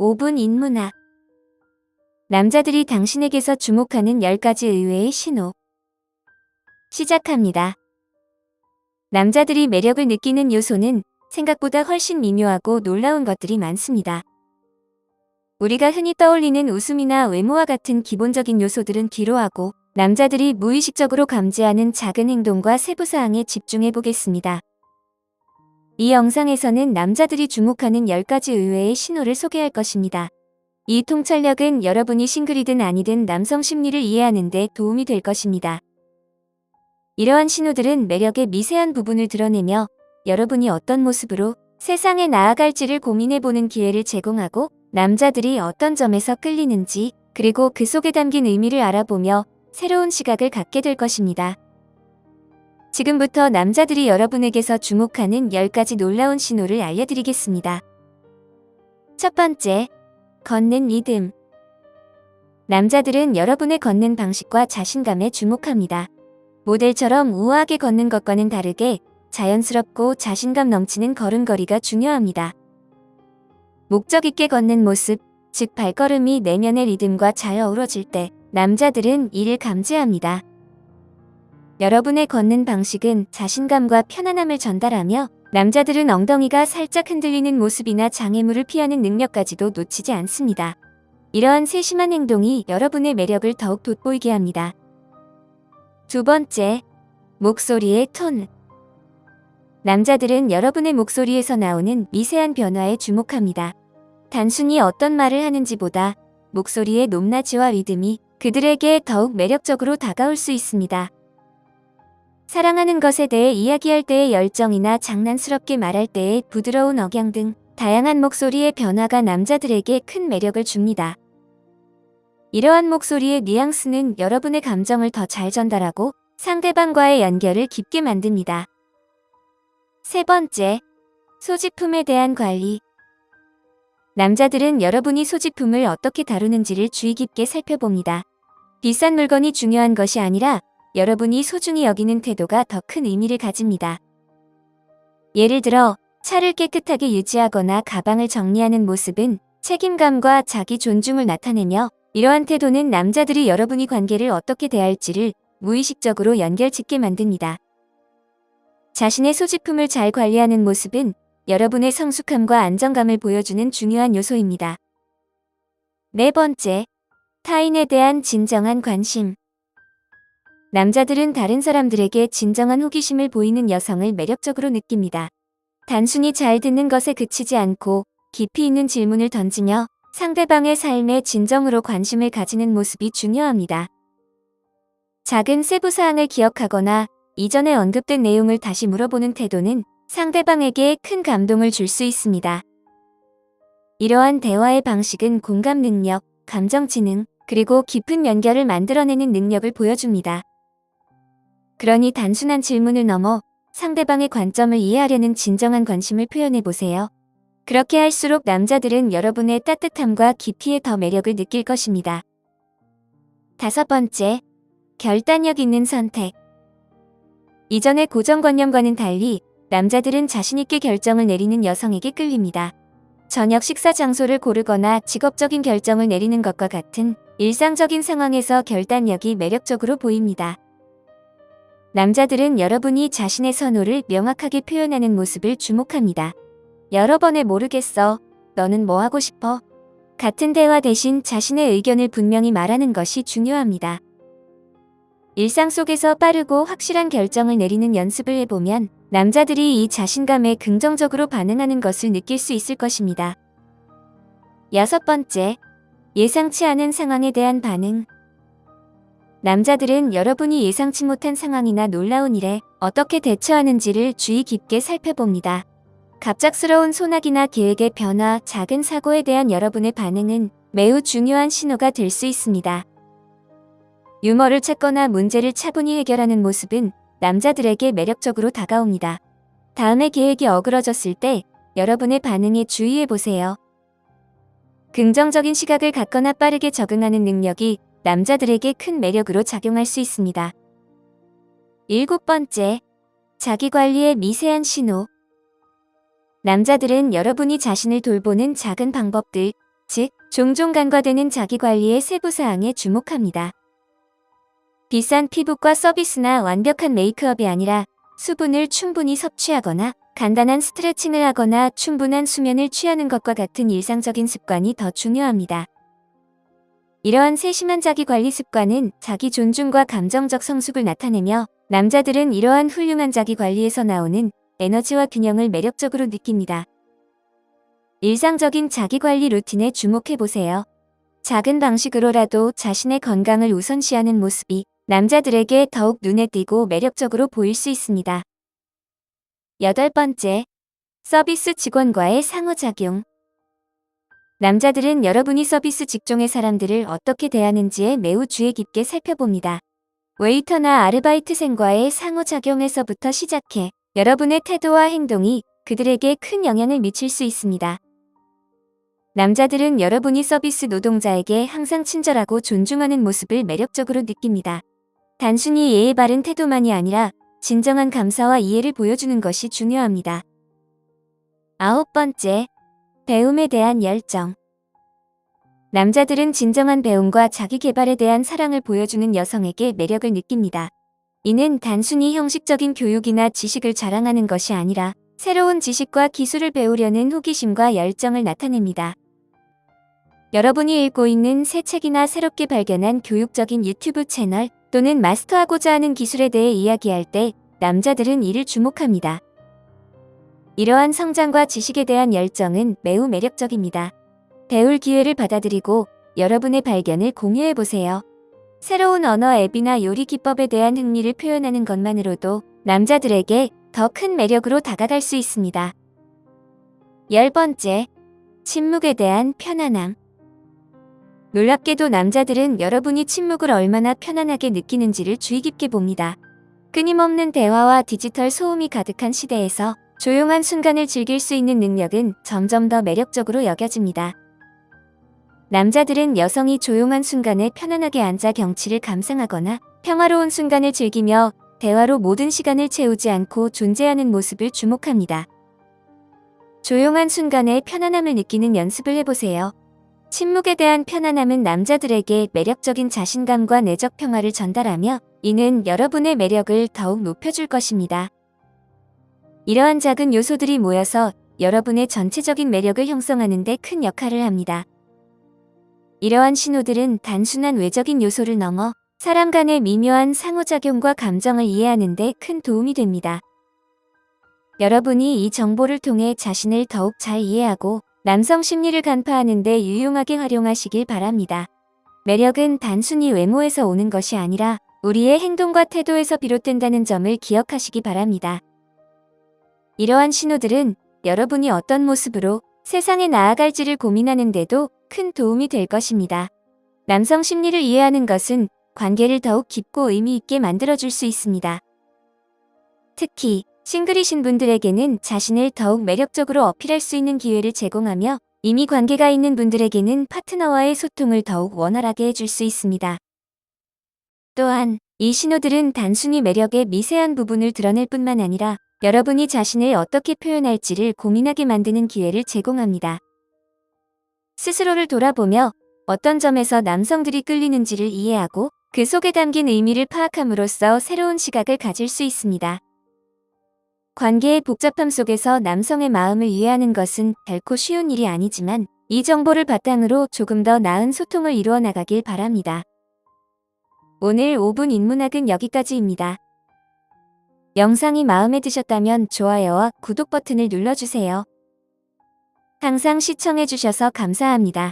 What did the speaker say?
5분 인문학. 남자들이 당신에게서 주목하는 10가지 의외의 신호. 시작합니다. 남자들이 매력을 느끼는 요소는 생각보다 훨씬 미묘하고 놀라운 것들이 많습니다. 우리가 흔히 떠올리는 웃음이나 외모와 같은 기본적인 요소들은 뒤로 하고 남자들이 무의식적으로 감지하는 작은 행동과 세부사항에 집중해 보겠습니다. 이 영상에서는 남자들이 주목하는 10가지 의외의 신호를 소개할 것입니다. 이 통찰력은 여러분이 싱글이든 아니든 남성 심리를 이해하는 데 도움이 될 것입니다. 이러한 신호들은 매력의 미세한 부분을 드러내며 여러분이 어떤 모습으로 세상에 나아갈지를 고민해보는 기회를 제공하고 남자들이 어떤 점에서 끌리는지 그리고 그 속에 담긴 의미를 알아보며 새로운 시각을 갖게 될 것입니다. 지금부터 남자들이 여러분에게서 주목하는 10가지 놀라운 신호를 알려드리겠습니다. 첫 번째, 걷는 리듬. 남자들은 여러분의 걷는 방식과 자신감에 주목합니다. 모델처럼 우아하게 걷는 것과는 다르게 자연스럽고 자신감 넘치는 걸음걸이가 중요합니다. 목적 있게 걷는 모습, 즉 발걸음이 내면의 리듬과 잘 어우러질 때 남자들은 이를 감지합니다. 여러분의 걷는 방식은 자신감과 편안함을 전달하며 남자들은 엉덩이가 살짝 흔들리는 모습이나 장애물을 피하는 능력까지도 놓치지 않습니다. 이러한 세심한 행동이 여러분의 매력을 더욱 돋보이게 합니다. 두 번째, 목소리의 톤. 남자들은 여러분의 목소리에서 나오는 미세한 변화에 주목합니다. 단순히 어떤 말을 하는지보다 목소리의 높낮이와 리듬이 그들에게 더욱 매력적으로 다가올 수 있습니다. 사랑하는 것에 대해 이야기할 때의 열정이나 장난스럽게 말할 때의 부드러운 억양 등 다양한 목소리의 변화가 남자들에게 큰 매력을 줍니다. 이러한 목소리의 뉘앙스는 여러분의 감정을 더 잘 전달하고 상대방과의 연결을 깊게 만듭니다. 세 번째, 소지품에 대한 관리. 남자들은 여러분이 소지품을 어떻게 다루는지를 주의 깊게 살펴봅니다. 비싼 물건이 중요한 것이 아니라 여러분이 소중히 여기는 태도가 더 큰 의미를 가집니다. 예를 들어 차를 깨끗하게 유지하거나 가방을 정리하는 모습은 책임감과 자기 존중을 나타내며 이러한 태도는 남자들이 여러분이 관계를 어떻게 대할지를 무의식적으로 연결짓게 만듭니다. 자신의 소지품을 잘 관리하는 모습은 여러분의 성숙함과 안정감을 보여주는 중요한 요소입니다. 네 번째, 타인에 대한 진정한 관심. 남자들은 다른 사람들에게 진정한 호기심을 보이는 여성을 매력적으로 느낍니다. 단순히 잘 듣는 것에 그치지 않고 깊이 있는 질문을 던지며 상대방의 삶에 진정으로 관심을 가지는 모습이 중요합니다. 작은 세부사항을 기억하거나 이전에 언급된 내용을 다시 물어보는 태도는 상대방에게 큰 감동을 줄 수 있습니다. 이러한 대화의 방식은 공감 능력, 감정 지능, 그리고 깊은 연결을 만들어내는 능력을 보여줍니다. 그러니 단순한 질문을 넘어 상대방의 관점을 이해하려는 진정한 관심을 표현해보세요. 그렇게 할수록 남자들은 여러분의 따뜻함과 깊이에 더 매력을 느낄 것입니다. 다섯 번째, 결단력 있는 선택. 이전의 고정관념과는 달리 남자들은 자신있게 결정을 내리는 여성에게 끌립니다. 저녁 식사 장소를 고르거나 직업적인 결정을 내리는 것과 같은 일상적인 상황에서 결단력이 매력적으로 보입니다. 남자들은 여러분이 자신의 선호를 명확하게 표현하는 모습을 주목합니다. 여러 번에 모르겠어. 너는 뭐 하고 싶어? 같은 대화 대신 자신의 의견을 분명히 말하는 것이 중요합니다. 일상 속에서 빠르고 확실한 결정을 내리는 연습을 해보면 남자들이 이 자신감에 긍정적으로 반응하는 것을 느낄 수 있을 것입니다. 여섯 번째, 예상치 않은 상황에 대한 반응. 남자들은 여러분이 예상치 못한 상황이나 놀라운 일에 어떻게 대처하는지를 주의 깊게 살펴봅니다. 갑작스러운 소나기나 계획의 변화, 작은 사고에 대한 여러분의 반응은 매우 중요한 신호가 될 수 있습니다. 유머를 찾거나 문제를 차분히 해결하는 모습은 남자들에게 매력적으로 다가옵니다. 다음의 계획이 어그러졌을 때 여러분의 반응에 주의해보세요. 긍정적인 시각을 갖거나 빠르게 적응하는 능력이 남자들에게 큰 매력으로 작용할 수 있습니다. 일곱 번째, 자기관리의 미세한 신호. 남자들은 여러분이 자신을 돌보는 작은 방법들, 즉, 종종 간과되는 자기관리의 세부 사항에 주목합니다. 비싼 피부과 서비스나 완벽한 메이크업이 아니라 수분을 충분히 섭취하거나 간단한 스트레칭을 하거나 충분한 수면을 취하는 것과 같은 일상적인 습관이 더 중요합니다. 이러한 세심한 자기관리 습관은 자기 존중과 감정적 성숙을 나타내며 남자들은 이러한 훌륭한 자기관리에서 나오는 에너지와 균형을 매력적으로 느낍니다. 일상적인 자기관리 루틴에 주목해보세요. 작은 방식으로라도 자신의 건강을 우선시하는 모습이 남자들에게 더욱 눈에 띄고 매력적으로 보일 수 있습니다. 8번째, 서비스 직원과의 상호작용. 남자들은 여러분이 서비스 직종의 사람들을 어떻게 대하는지에 매우 주의 깊게 살펴봅니다. 웨이터나 아르바이트생과의 상호작용에서부터 시작해 여러분의 태도와 행동이 그들에게 큰 영향을 미칠 수 있습니다. 남자들은 여러분이 서비스 노동자에게 항상 친절하고 존중하는 모습을 매력적으로 느낍니다. 단순히 예의 바른 태도만이 아니라 진정한 감사와 이해를 보여주는 것이 중요합니다. 9번째, 배움에 대한 열정. 남자들은 진정한 배움과 자기 개발에 대한 사랑을 보여주는 여성에게 매력을 느낍니다. 이는 단순히 형식적인 교육이나 지식을 자랑하는 것이 아니라 새로운 지식과 기술을 배우려는 호기심과 열정을 나타냅니다. 여러분이 읽고 있는 새 책이나 새롭게 발견한 교육적인 유튜브 채널 또는 마스터하고자 하는 기술에 대해 이야기할 때 남자들은 이를 주목합니다. 이러한 성장과 지식에 대한 열정은 매우 매력적입니다. 배울 기회를 받아들이고 여러분의 발견을 공유해보세요. 새로운 언어 앱이나 요리 기법에 대한 흥미를 표현하는 것만으로도 남자들에게 더 큰 매력으로 다가갈 수 있습니다. 10번째, 침묵에 대한 편안함. 놀랍게도 남자들은 여러분이 침묵을 얼마나 편안하게 느끼는지를 주의 깊게 봅니다. 끊임없는 대화와 디지털 소음이 가득한 시대에서 조용한 순간을 즐길 수 있는 능력은 점점 더 매력적으로 여겨집니다. 남자들은 여성이 조용한 순간에 편안하게 앉아 경치를 감상하거나 평화로운 순간을 즐기며 대화로 모든 시간을 채우지 않고 존재하는 모습을 주목합니다. 조용한 순간에 편안함을 느끼는 연습을 해보세요. 침묵에 대한 편안함은 남자들에게 매력적인 자신감과 내적 평화를 전달하며 이는 여러분의 매력을 더욱 높여줄 것입니다. 이러한 작은 요소들이 모여서 여러분의 전체적인 매력을 형성하는 데 큰 역할을 합니다. 이러한 신호들은 단순한 외적인 요소를 넘어 사람 간의 미묘한 상호작용과 감정을 이해하는 데 큰 도움이 됩니다. 여러분이 이 정보를 통해 자신을 더욱 잘 이해하고 남성 심리를 간파하는 데 유용하게 활용하시길 바랍니다. 매력은 단순히 외모에서 오는 것이 아니라 우리의 행동과 태도에서 비롯된다는 점을 기억하시기 바랍니다. 이러한 신호들은 여러분이 어떤 모습으로 세상에 나아갈지를 고민하는 데도 큰 도움이 될 것입니다. 남성 심리를 이해하는 것은 관계를 더욱 깊고 의미 있게 만들어줄 수 있습니다. 특히 싱글이신 분들에게는 자신을 더욱 매력적으로 어필할 수 있는 기회를 제공하며 이미 관계가 있는 분들에게는 파트너와의 소통을 더욱 원활하게 해줄 수 있습니다. 또한 이 신호들은 단순히 매력의 미세한 부분을 드러낼 뿐만 아니라 여러분이 자신을 어떻게 표현할지를 고민하게 만드는 기회를 제공합니다. 스스로를 돌아보며 어떤 점에서 남성들이 끌리는지를 이해하고 그 속에 담긴 의미를 파악함으로써 새로운 시각을 가질 수 있습니다. 관계의 복잡함 속에서 남성의 마음을 이해하는 것은 결코 쉬운 일이 아니지만 이 정보를 바탕으로 조금 더 나은 소통을 이루어 나가길 바랍니다. 오늘 5분 인문학은 여기까지입니다. 영상이 마음에 드셨다면 좋아요와 구독 버튼을 눌러주세요. 항상 시청해주셔서 감사합니다.